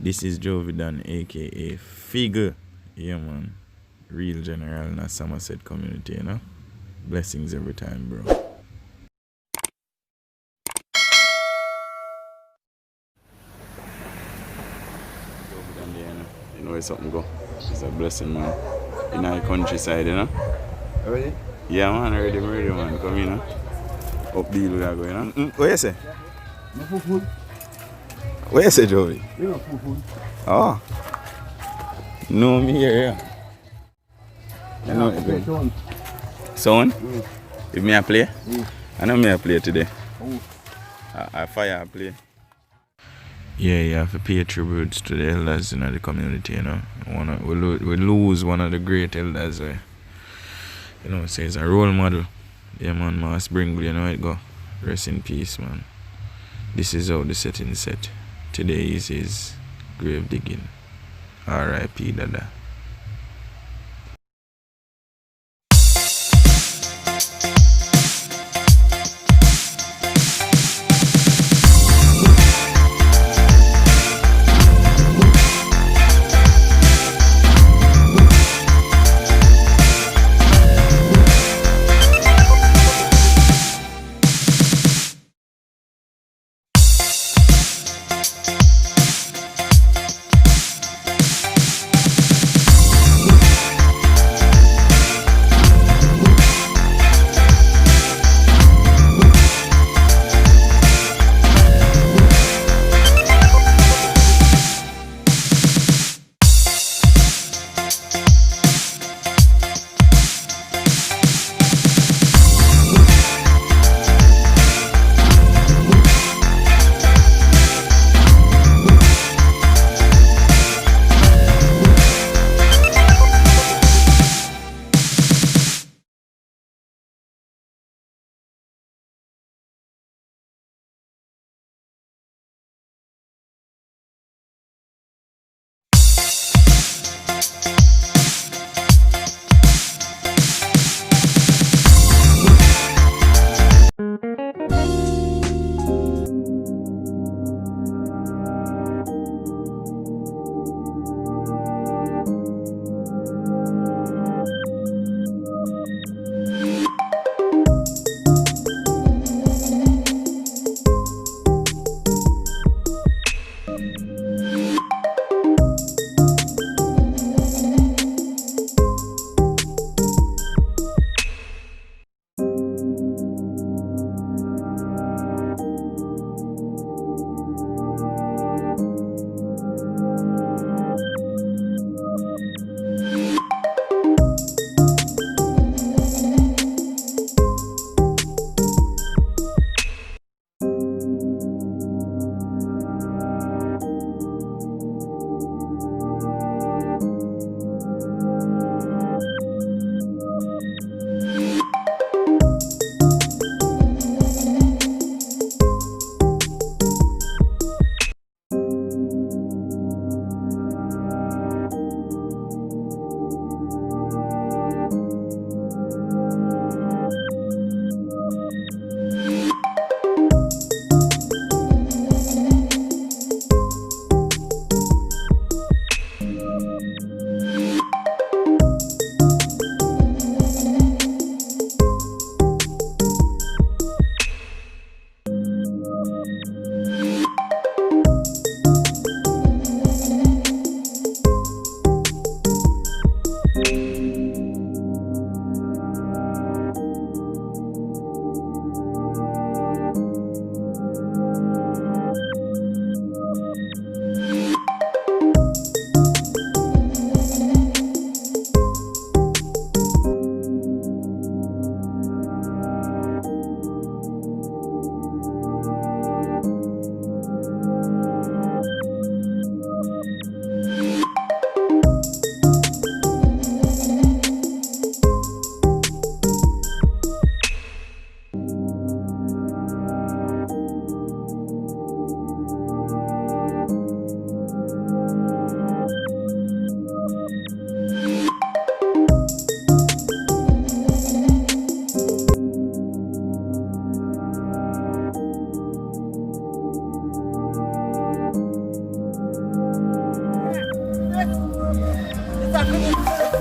This is Jovidan, aka Figure. Yeah, man. Real general in a Somerset community, you know? Blessings every time, bro. Jovidan there, you know? You know where something go. It's a blessing, man. In our countryside, you know? Ready? Yeah, man, I'm ready, man. Come in, you know? Up deal we are going, you know? What you say? No food. What you say, Jovi? We don't food. Oh. No, me here, yeah. You know it, good. Sound? If me a play? I know me a play today. I fire a play. Yeah, you have to pay tributes to the elders in the community, you know. We lose one of the great elders. You know, so it's a role model. Yeah, man, Mass Bringle, you know how it go. Rest in peace, man. This is how the setting set. Today is his grave digging. R.I.P. Dada.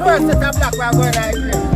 first set of black we are going right here.